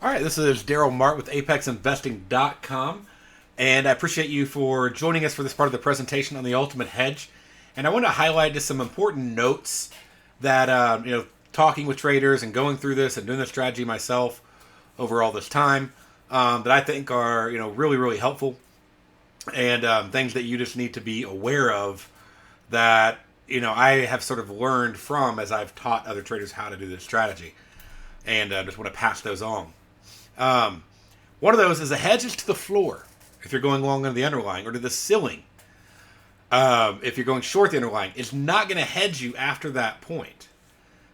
All right, this is Daryl Mart with ApexInvesting.com, and I appreciate you for joining us for this part of the presentation on the Ultimate Hedge. And I want to highlight just some important notes that, talking with traders and going through this and doing the strategy myself over all this time, that I think are, really, really helpful, and things that you just need to be aware of that, I have sort of learned from as I've taught other traders how to do this strategy. And just want to pass those on. One of those is a hedge is to the floor if you're going long on the underlying, or to the ceiling if you're going short the underlying. It's not going to hedge you after that point.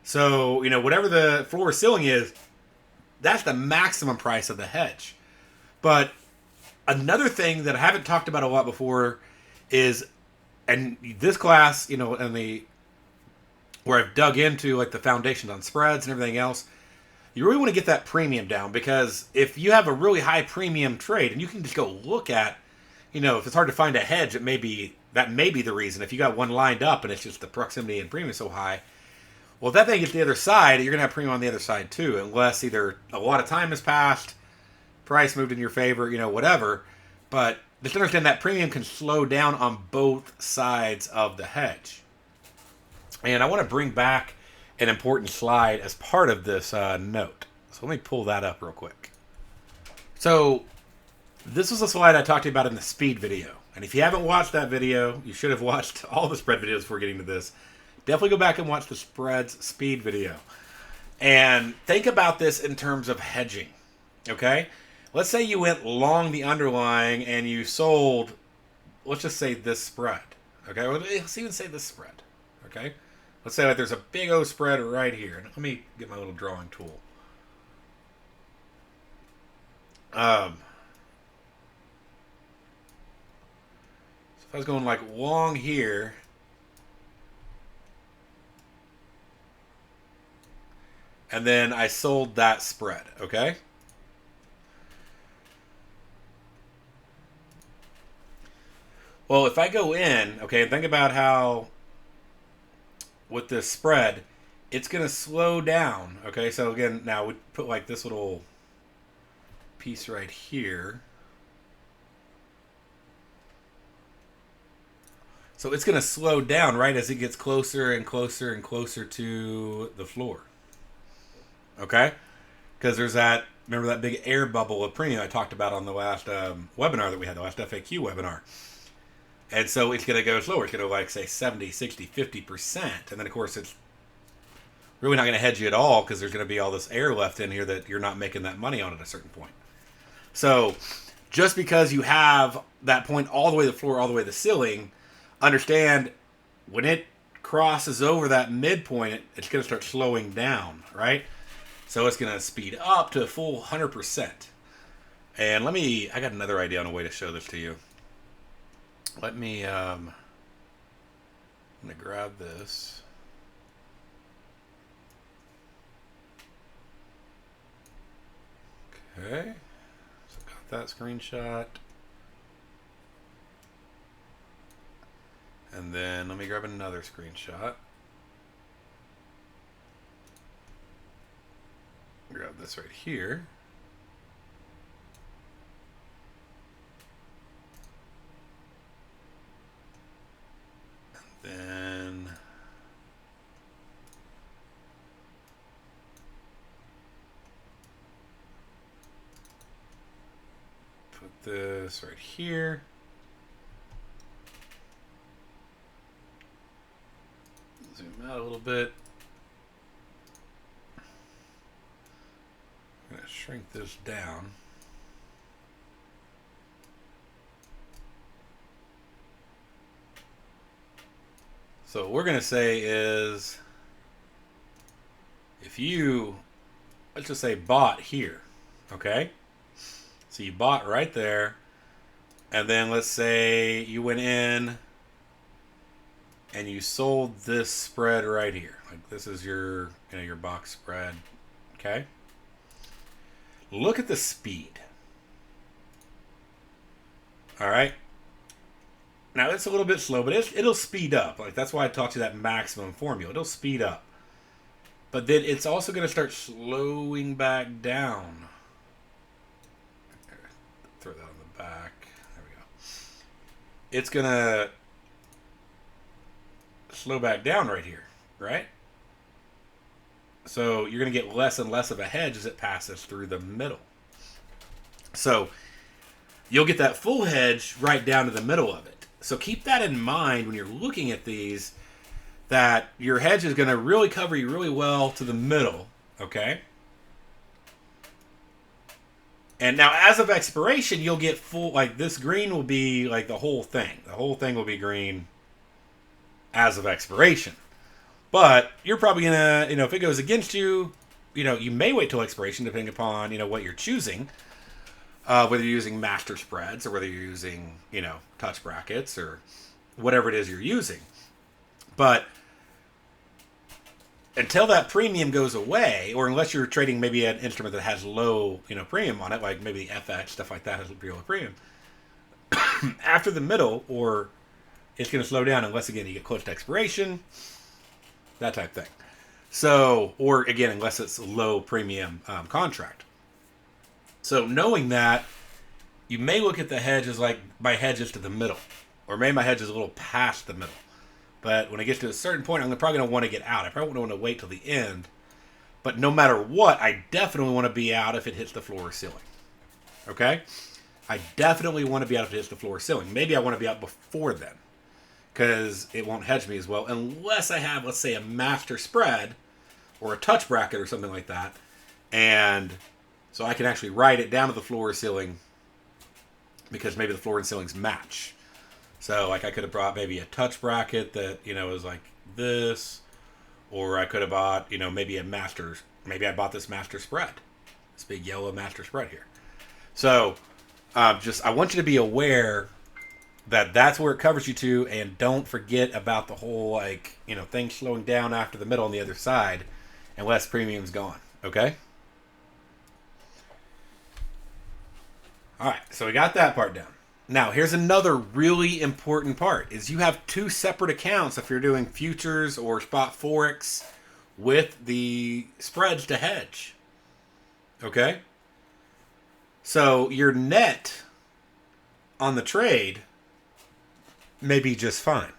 So, whatever the floor or ceiling is, that's the maximum price of the hedge. But another thing that I haven't talked about a lot before is, and this class, where I've dug into like the foundations on spreads and everything else, you really want to get that premium down, because if you have a really high premium trade, and you can just go look at, if it's hard to find a hedge, that may be the reason. If you got one lined up and it's just the proximity and premium so high, well, if that thing gets to the other side, you're going to have premium on the other side too, unless either a lot of time has passed, price moved in your favor, whatever. But just understand that premium can slow down on both sides of the hedge. And I want to bring back an important slide as part of this note. So let me pull that up real quick. So this was a slide I talked to you about in the speed video. And if you haven't watched that video, you should have watched all the spread videos before getting to this. Definitely go back and watch the spreads speed video. And think about this in terms of hedging. Okay? Let's say you went long the underlying and you sold, let's just say this spread. Okay? Or let's even say this spread. Okay? Let's say like there's a big O spread right here. Let me get my little drawing tool. So if I was going like long here, and then I sold that spread, okay? Well, if I go in, okay, and think about how with this spread, it's going to slow down. Okay, so again, now we put like this little piece right here. So it's going to slow down right as it gets closer and closer and closer to the floor. Okay, because there's that, remember that big air bubble of premium I talked about on the last webinar that we had, the last FAQ webinar. And so it's going to go slower. It's going to like say 70, 60, 50%. And then, of course, it's really not going to hedge you at all, because there's going to be all this air left in here that you're not making that money on at a certain point. So just because you have that point all the way to the floor, all the way to the ceiling, understand when it crosses over that midpoint, it's going to start slowing down, right? So it's going to speed up to a full 100%. And I got another idea on a way to show this to you. Let me, I'm going to grab this. Okay, so got that screenshot. And then let me grab another screenshot. Grab this right here. Then put this right here. Zoom out a little bit. I'm going to shrink this down. So what we're going to say is, if you, let's just say bought here, okay? So you bought right there, and then let's say you went in and you sold this spread right here. Like this is your, your box spread, okay? Look at the speed. All right. Now it's a little bit slow, but it'll speed up. Like that's why I taught you that maximum formula. It'll speed up. But then it's also going to start slowing back down. throw that on the back. There we go. It's going to slow back down right here, right? So you're going to get less and less of a hedge as it passes through the middle. So you'll get that full hedge right down to the middle of it. So keep that in mind when you're looking at these, that your hedge is going to really cover you really well to the middle, okay? And now as of expiration, you'll get full, like this green will be like the whole thing. The whole thing will be green as of expiration. But you're probably going to, if it goes against you, you may wait till expiration depending upon, what you're choosing. Whether you're using master spreads or whether you're using, touch brackets or whatever it is you're using. But until that premium goes away, or unless you're trading maybe an instrument that has low, premium on it, like maybe the FX, stuff like that has real premium, after the middle, or it's going to slow down unless, again, you get close to expiration, that type thing. So, or again, unless it's a low premium contract. So knowing that, you may look at the hedge as like my hedge is to the middle, or maybe my hedge is a little past the middle. But when it gets to a certain point, I'm probably going to want to get out. I probably don't want to wait till the end. But no matter what, I definitely want to be out if it hits the floor or ceiling. Okay? I definitely want to be out if it hits the floor or ceiling. Maybe I want to be out before then, because it won't hedge me as well unless I have, let's say, a master spread or a touch bracket or something like that. And so I can actually write it down to the floor or ceiling because maybe the floor and ceilings match. So like I could have brought maybe a touch bracket that, is like this, or I could have bought, maybe maybe I bought this master spread, this big yellow master spread here. So I want you to be aware that that's where it covers you to, and don't forget about the whole, things slowing down after the middle on the other side unless premium's gone. Okay? All right, so we got that part down. Now, here's another really important part, is you have two separate accounts if you're doing futures or spot forex with the spreads to hedge. Okay? So your net on the trade may be just fine.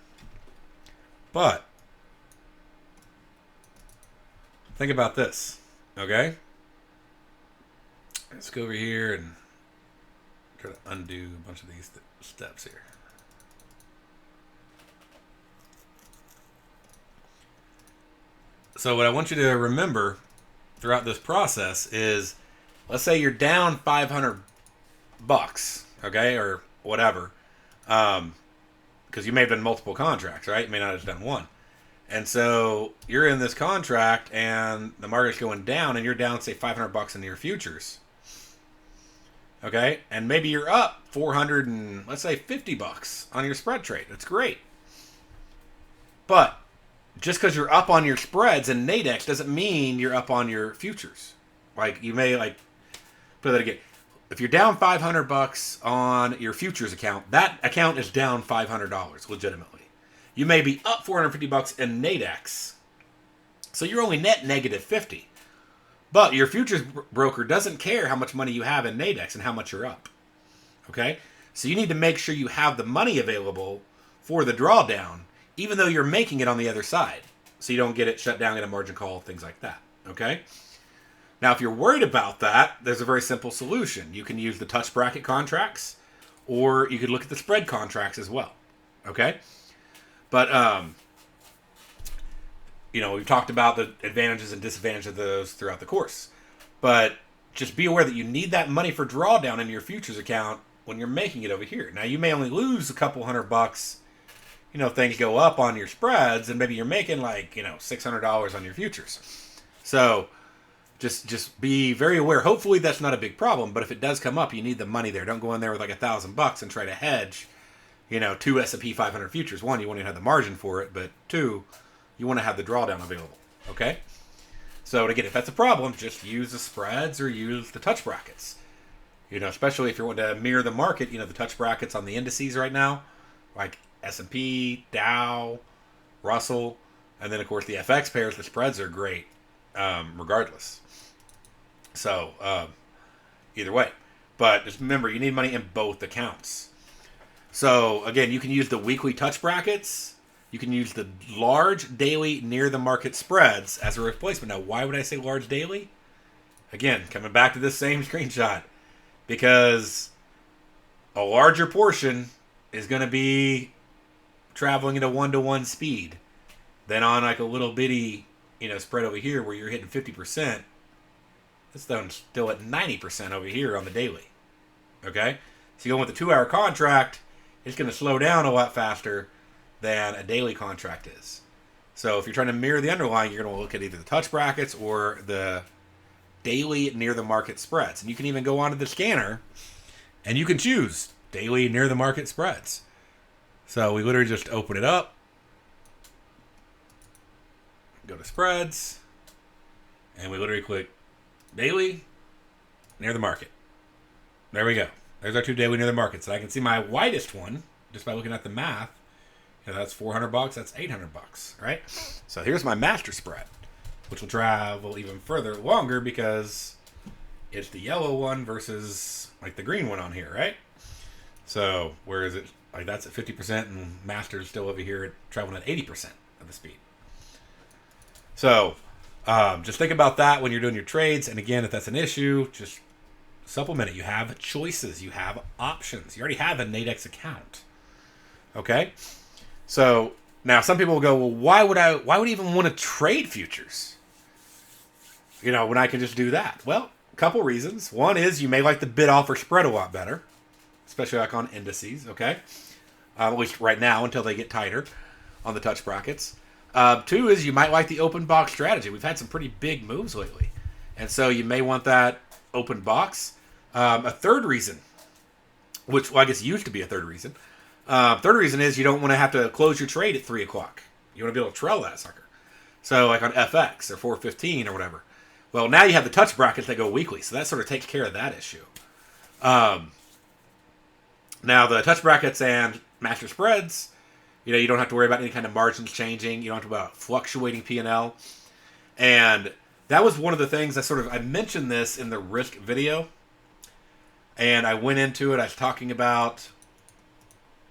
But think about this, okay? Let's go over here and try to undo a bunch of these steps here. So what I want you to remember throughout this process is, let's say you're down $500, okay, or whatever, because you may have done multiple contracts, right? You may not have done one. And so you're in this contract and the market's going down and you're down, say, $500 in your futures. Okay, and maybe you're up 400 and let's say $50 on your spread trade. That's great. But just because you're up on your spreads and Nadex doesn't mean you're up on your futures. Like you may put that again. If you're down $500 on your futures account, that account is down $500 legitimately. You may be up $450 in Nadex, so you're only net negative 50. But your futures broker doesn't care how much money you have in Nadex and how much you're up. Okay? So you need to make sure you have the money available for the drawdown, even though you're making it on the other side. So you don't get it shut down, get a margin call, things like that. Okay? Now, if you're worried about that, there's a very simple solution. You can use the touch bracket contracts, or you could look at the spread contracts as well. Okay? But, we've talked about the advantages and disadvantages of those throughout the course. But just be aware that you need that money for drawdown in your futures account when you're making it over here. Now, you may only lose a couple $100, things go up on your spreads, and maybe you're making $600 on your futures. So just be very aware. Hopefully that's not a big problem, but if it does come up, you need the money there. Don't go in there with $1,000 and try to hedge, two S&P 500 futures. One, you want to have the margin for it, but two, you want to have the drawdown available, okay? So again, if that's a problem, just use the spreads or use the touch brackets. Especially if you want to mirror the market, the touch brackets on the indices right now, like S&P, Dow, Russell, and then of course the FX pairs, the spreads are great regardless. So either way. But just remember, you need money in both accounts. So again, you can use the weekly touch brackets. You can use the large daily near the market spreads as a replacement. Now, why would I say large daily? Again, coming back to this same screenshot, because a larger portion is going to be traveling at a 1-to-1 speed than on like a little bitty, spread over here where you're hitting 50%. This one's still at 90% over here on the daily. Okay? So you go with the 2-hour contract, it's going to slow down a lot faster than a daily contract is. So if you're trying to mirror the underlying, you're going to look at either the touch brackets or the daily near the market spreads. And you can even go onto the scanner and you can choose daily near the market spreads. So we literally just open it up, go to spreads, and we literally click daily near the market. There we go. There's our 2 daily near the markets. And I can see my widest one just by looking at the math. That's $400. That's $800, right? So here's my master spread, which will travel even further longer because it's the yellow one versus like the green one on here, right? So where is it? Like that's at 50% and master's still over here traveling at 80% of the speed. So just think about that when you're doing your trades. And again, if that's an issue, just supplement it. You have choices. You have options. You already have a Nadex account. Okay? So now some people will go, well, why would I even want to trade futures? When I can just do that? Well, a couple reasons. One is you may like the bid offer spread a lot better, especially like on indices, okay? At least right now until they get tighter on the touch brackets. 2 is you might like the open box strategy. We've had some pretty big moves lately. And so you may want that open box. A third reason, which I guess used to be a third reason. Third reason is you don't want to have to close your trade at 3 o'clock. You want to be able to trail that sucker. So like on FX or 415 or whatever. Well, now you have the touch brackets that go weekly. So that sort of takes care of that issue. Now the touch brackets and master spreads, you don't have to worry about any kind of margins changing. You don't have to worry about fluctuating P&L. And that was one of the things I mentioned this in the risk video. And I went into it. I was talking about,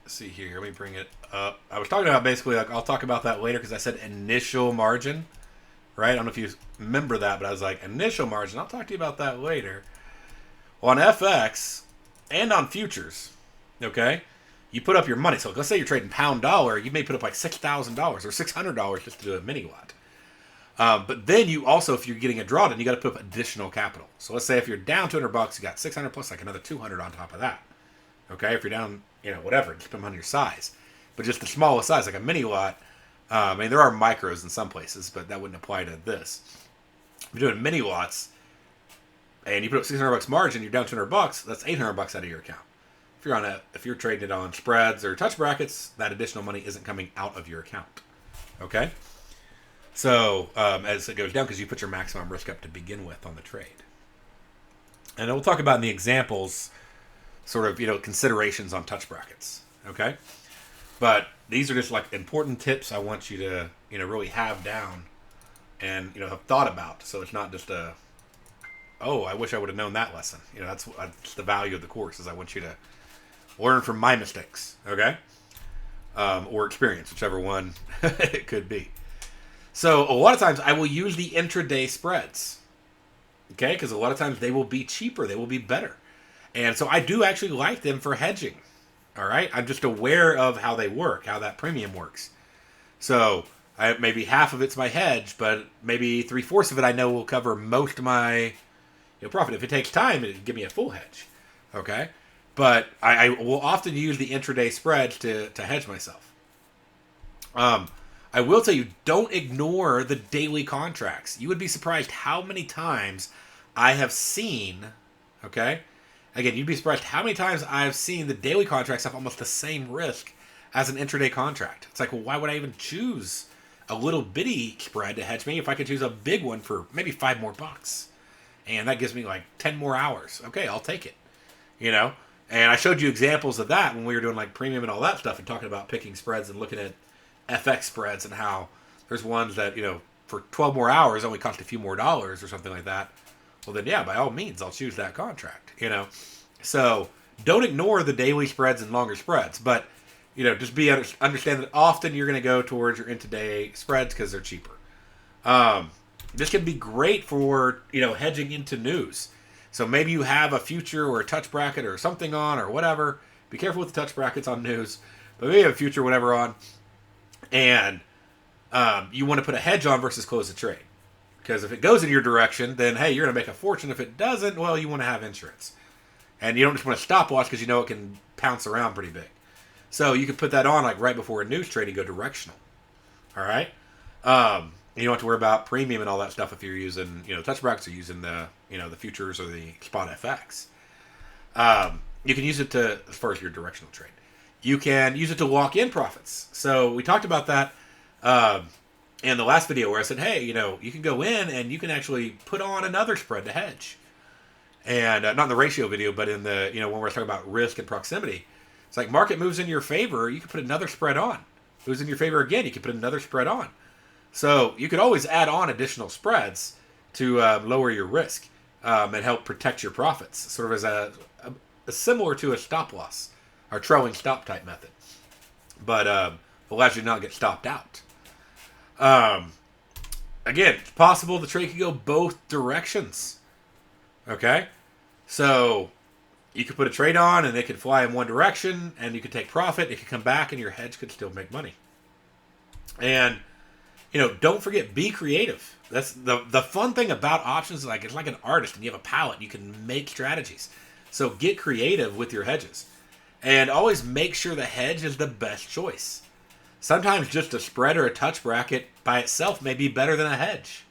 let's see here. Let me bring it up. I was talking about basically, I'll talk about that later because I said initial margin, right? I don't know if you remember that, but I was like, initial margin. I'll talk to you about that later. Well, on FX and on futures, okay, you put up your money. So let's say you're trading pound dollar. You may put up like $6,000 or $600 just to do a mini lot. But then you also, if you're getting a drawdown, you got to put up additional capital. So let's say if you're down $200, you got 600 plus like another 200 on top of that. Okay, if you're down, whatever, just depending on your size. But just the smallest size, like a mini lot. There are micros in some places, but that wouldn't apply to this. If you're doing mini lots, and you put up $600 margin, you're down $200. That's $800 out of your account. If you're trading it on spreads or touch brackets, that additional money isn't coming out of your account. Okay. So as it goes down, because you put your maximum risk up to begin with on the trade. And we'll talk about in the examples, sort of, considerations on touch brackets. Okay. But these are just like important tips I want you to, really have down and, have thought about. So it's not just I wish I would have known that lesson. That's the value of the course is I want you to learn from my mistakes. Okay. Or experience, whichever one it could be. So a lot of times I will use the intraday spreads, okay? Because a lot of times they will be cheaper. They will be better. And so I do actually like them for hedging, all right? I'm just aware of how they work, how that premium works. So maybe half of it's my hedge, but maybe 3/4 of it I know will cover most of my profit. If it takes time, it'll give me a full hedge, okay? But I will often use the intraday spreads to hedge myself. I will tell you, don't ignore the daily contracts. You would be surprised how many times I have seen, okay? Again, you'd be surprised how many times I've seen the daily contracts have almost the same risk as an intraday contract. It's like, well, why would I even choose a little bitty spread to hedge me if I could choose a big one for maybe $5 more? And that gives me like 10 more hours. Okay, I'll take it. And I showed you examples of that when we were doing like premium and all that stuff and talking about picking spreads and looking at FX spreads and how there's ones that, for 12 more hours only cost a few more dollars or something like that. Well, then, yeah, by all means, I'll choose that contract, So don't ignore the daily spreads and longer spreads, but just understand that often you're going to go towards your intraday spreads because they're cheaper. This can be great for hedging into news. So maybe you have a future or a touch bracket or something on or whatever. Be careful with the touch brackets on news, but maybe you have a future or whatever on, and you want to put a hedge on versus close the trade. Because if it goes in your direction, then hey, you're going to make a fortune. If it doesn't, well, you want to have insurance. And you don't just want to stop watch because it can pounce around pretty big. So you can put that on like right before a news trade and go directional. All right? You don't have to worry about premium and all that stuff if you're using, touch brackets or using the, the futures or the spot FX. You can use it to, as far as your directional trade. You can use it to lock in profits. So we talked about that in the last video where I said, hey, you can go in and you can actually put on another spread to hedge. And not in the ratio video, but in the, when we're talking about risk and proximity. It's like market moves in your favor, you can put another spread on. Moves in your favor again, you can put another spread on. So you could always add on additional spreads to lower your risk and help protect your profits, sort of as a similar to a stop loss or trailing stop type method, but allows you to not get stopped out. Again, it's possible the trade could go both directions. Okay, so you could put a trade on and it could fly in one direction, and you could take profit. It could come back, and your hedge could still make money. And don't forget, be creative. That's the fun thing about options. Is it's like an artist, and you have a palette. You can make strategies. So get creative with your hedges, and always make sure the hedge is the best choice. Sometimes just a spread or a touch bracket by itself may be better than a hedge.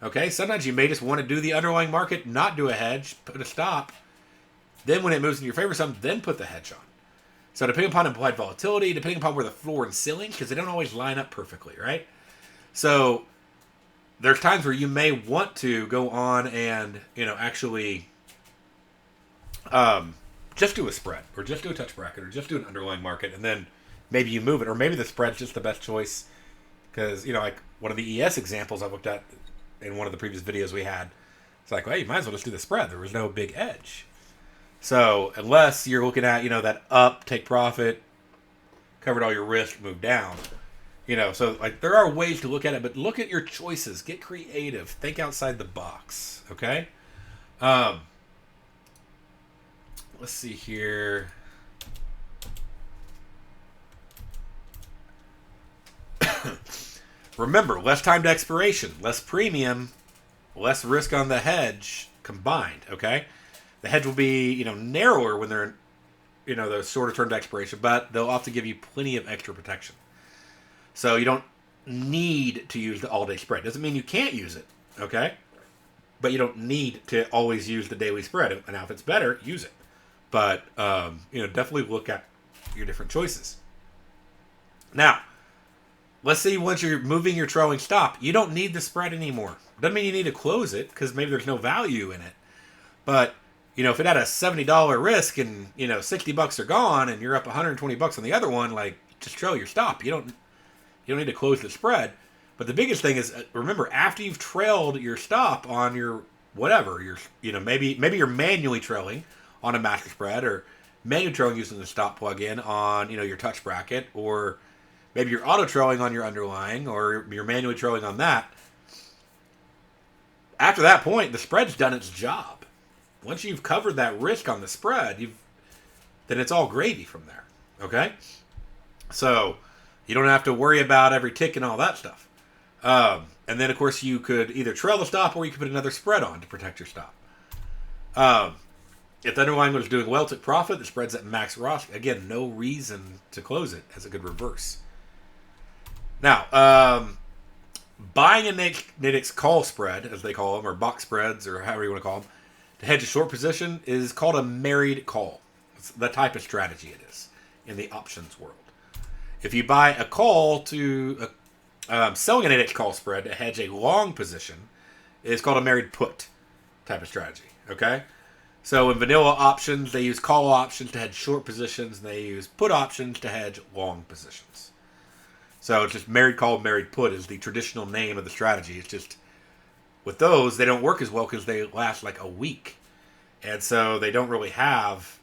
Okay, sometimes you may just want to do the underlying market, not do a hedge, put a stop. Then when it moves in your favor some, then put the hedge on. So depending upon implied volatility, depending upon where the floor and ceiling, because they don't always line up perfectly, right? So there's times where you may want to go on and, actually just do a spread or just do a touch bracket or just do an underlying market, and then maybe you move it, or maybe the spread's just the best choice because, like one of the ES examples I looked at in one of the previous videos we had, it's like, well, you might as well just do the spread. There was no big edge. So unless you're looking at, that up, take profit, covered all your risk, move down, so there are ways to look at it, but look at your choices, get creative, think outside the box. Okay. Let's see here. Remember, less time to expiration, less premium, less risk on the hedge combined, okay? The hedge will be, narrower when they're, the shorter term to expiration, but they'll often give you plenty of extra protection. So you don't need to use the all-day spread. Doesn't mean you can't use it, okay? But you don't need to always use the daily spread. And now if it's better, use it. But, definitely look at your different choices. Now, let's say once you're moving your trailing stop, you don't need the spread anymore. Doesn't mean you need to close it because maybe there's no value in it. But, if it had a $70 risk and, $60 are gone and you're up $120 on the other one, just trail your stop. You don't need to close the spread. But the biggest thing is, remember, after you've trailed your stop on your whatever, maybe you're manually trailing on a master spread, or manually trailing using the stop plugin on, your touch bracket, or maybe you're auto trailing on your underlying, or you're manually trailing on that. After that point, the spread's done its job. Once you've covered that risk on the spread, then it's all gravy from there. Okay? So you don't have to worry about every tick and all that stuff. And then, of course, you could either trail the stop or you could put another spread on to protect your stop. If the underlying was doing well, took profit, the spread's at max loss. Again, no reason to close it as a good reverse. Now, buying a Natick's call spread, as they call them, or box spreads, or however you want to call them, to hedge a short position is called a married call. It's the type of strategy it is in the options world. If you buy a call to selling an Natick's call spread to hedge a long position, is called a married put type of strategy. Okay, so in vanilla options, they use call options to hedge short positions, and they use put options to hedge long positions. So it's just married call, married put is the traditional name of the strategy. It's just with those, they don't work as well because they last like a week. and so they don't really have.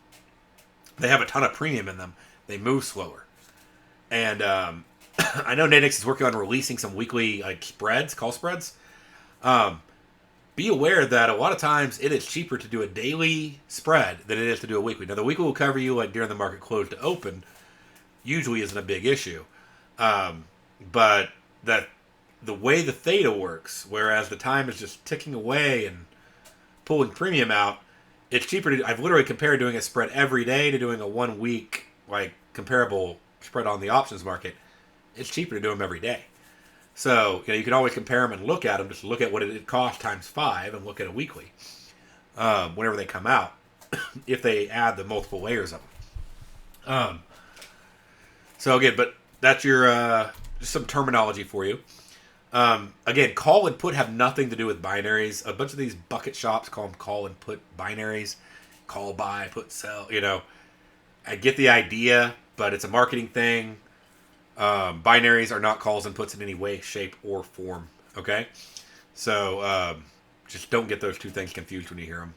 They have a ton of premium in them. They move slower, and I know Nadex is working on releasing some weekly like spreads, call spreads. Um, be aware that a lot of times it is cheaper to do a daily spread than it is to do a weekly. Now the weekly will cover you like during the market close to open. Usually isn't a big issue, but that the way the theta works, whereas the time is just ticking away and pulling premium out, it's cheaper to. I've literally compared doing a spread every day to doing a 1 week like comparable spread on the options market. It's cheaper to do them every day. So you can always compare them and look at them. Just look at what it costs times 5 and look at a weekly whenever they come out. If they add the multiple layers of them. So again, but that's your just some terminology for you. Again, call and put have nothing to do with binaries. A bunch of these bucket shops call them call and put binaries. Call, buy, put, sell. I get the idea, but it's a marketing thing. Binaries are not calls and puts in any way, shape, or form. Okay? So just don't get those two things confused when you hear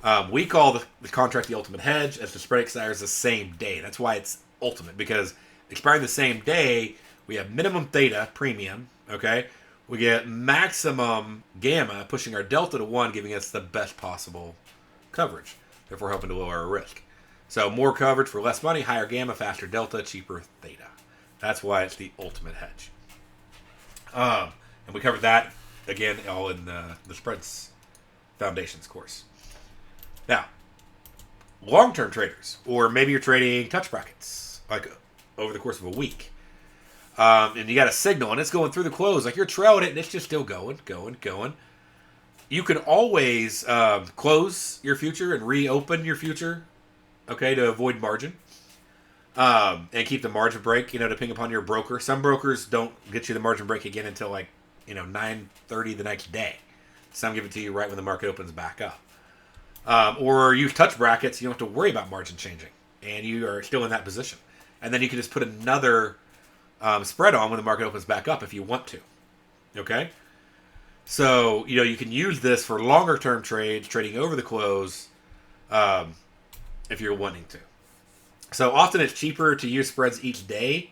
them. We call the contract the ultimate hedge, as the spread expires the same day. That's why it's ultimate, because expiring the same day, we have minimum theta premium. Okay? We get maximum gamma, pushing our delta to 1, giving us the best possible coverage, therefore helping to lower our risk. So more coverage for less money, higher gamma, faster delta, cheaper theta. That's why it's the ultimate hedge. And we covered that, again, all in the Spreads Foundations course. Now, long-term traders, or maybe you're trading touch brackets, like over the course of a week. And you got a signal, and it's going through the close. Like you're trailing it, and it's just still going. You can always close your future and reopen your future, okay, to avoid margin. And keep the margin break, depending upon your broker. Some brokers don't get you the margin break again until 9:30 the next day. Some give it to you right when the market opens back up. Or use touch brackets, you don't have to worry about margin changing, and you are still in that position. And then you can just put another spread on when the market opens back up if you want to. Okay? So, you can use this for longer term trades, trading over the close, if you're wanting to. So often it's cheaper to use spreads each day,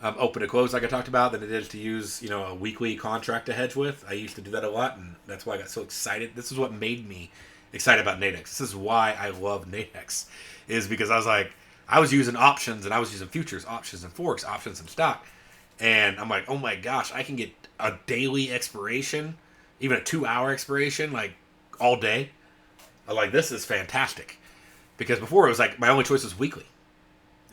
open to close, like I talked about, than it is to use, a weekly contract to hedge with. I used to do that a lot, and that's why I got so excited. This is what made me excited about Nadex. This is why I love Nadex, is because I was using options, and I was using futures, options and forex, options and stock. And I'm like, oh my gosh, I can get a daily expiration, even a 2-hour expiration, all day. I'm this is fantastic. Because before it was my only choice was weekly.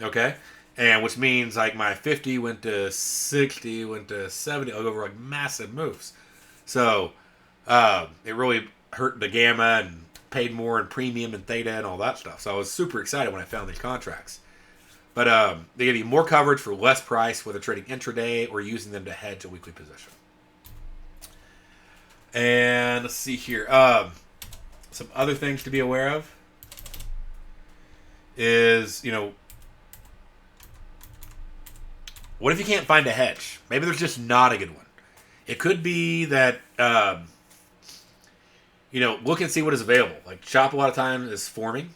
Okay? And which means my 50 went to 60, went to 70, over massive moves. So it really hurt the gamma and paid more in premium and theta and all that stuff. So I was super excited when I found these contracts. But they give you more coverage for less price, whether trading intraday or using them to hedge a weekly position. And let's see here. Some other things to be aware of is, what if you can't find a hedge? Maybe there's just not a good one. It could be that, look and see what is available. Chop a lot of times is forming.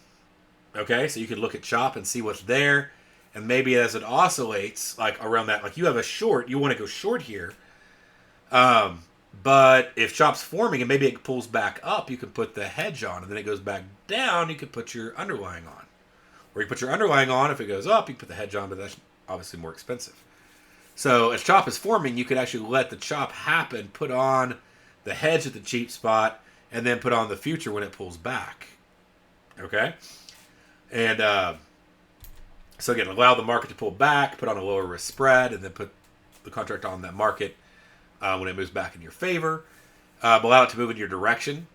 Okay, so you could look at Chop and see what's there. And maybe as it oscillates, around that, you have a short, you want to go short here. But if Chop's forming and maybe it pulls back up, you can put the hedge on. And then it goes back down, you can put your underlying on. Or you put your underlying on. If it goes up, you can put the hedge on, but that's obviously more expensive. So as Chop is forming, you could actually let the Chop happen, put on the hedge at the cheap spot, and then put on the future when it pulls back. Okay? And so again, allow the market to pull back, put on a lower risk spread, and then put the contract on that market when it moves back in your favor. Allow it to move in your direction.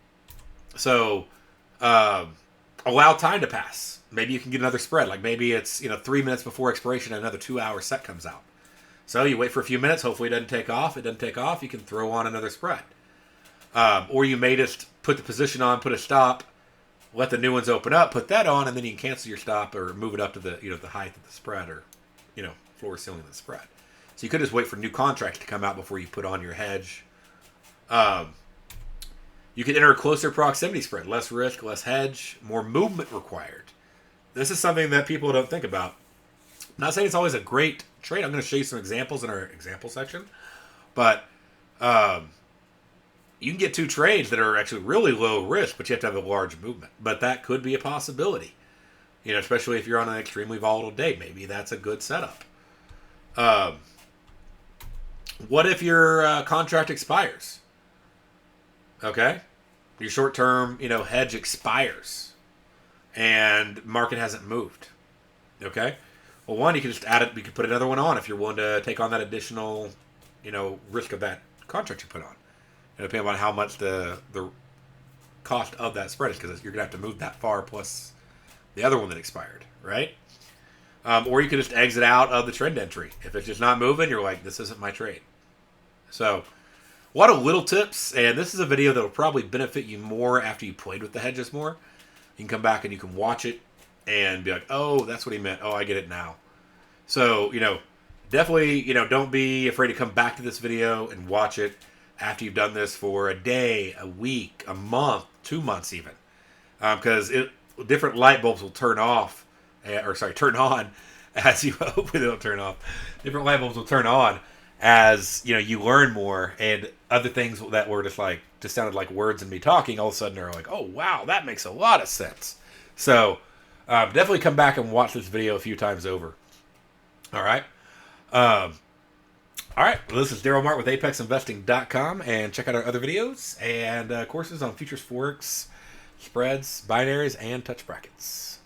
So allow time to pass. Maybe you can get another spread. Maybe it's 3 minutes before expiration, another 2-hour set comes out. So you wait for a few minutes. Hopefully it doesn't take off. It doesn't take off. You can throw on another spread. Or you may just put the position on, put a stop, let the new ones open up, put that on, and then you can cancel your stop or move it up to the the height of the spread, or floor ceiling of the spread. So you could just wait for new contracts to come out before you put on your hedge. You can enter a closer proximity spread, less risk, less hedge, more movement required. This is something that people don't think about. I'm not saying it's always a great trade. I'm going to show you some examples in our example section. But you can get two trades that are actually really low risk, but you have to have a large movement. But that could be a possibility. You know, especially if you're on an extremely volatile day. Maybe that's a good setup. What if your contract expires? Okay? Your short-term, hedge expires. And market hasn't moved. Okay? Well, one, you can just add it. You can put another one on if you're willing to take on that additional, risk of that contract you put on. Depending on how much the cost of that spread is, because you're going to have to move that far plus the other one that expired, right? Or you can just exit out of the trend entry. If it's just not moving, you're like, this isn't my trade. So, a lot of little tips, and this is a video that will probably benefit you more after you played with the hedges more. You can come back and you can watch it and be like, oh, that's what he meant. Oh, I get it now. So, definitely, don't be afraid to come back to this video and watch it after you've done this for a day, a week, a month, 2 months even. Because different light bulbs will turn on as you hopefully they don't turn off. Different light bulbs will turn on as you learn more, and other things that were just sounded like words and me talking, all of a sudden are like, oh wow, that makes a lot of sense. So definitely come back and watch this video a few times over. All right. All right, well, this is Daryl Mart with ApexInvesting.com, and check out our other videos and courses on futures, forex, spreads, binaries, and touch brackets.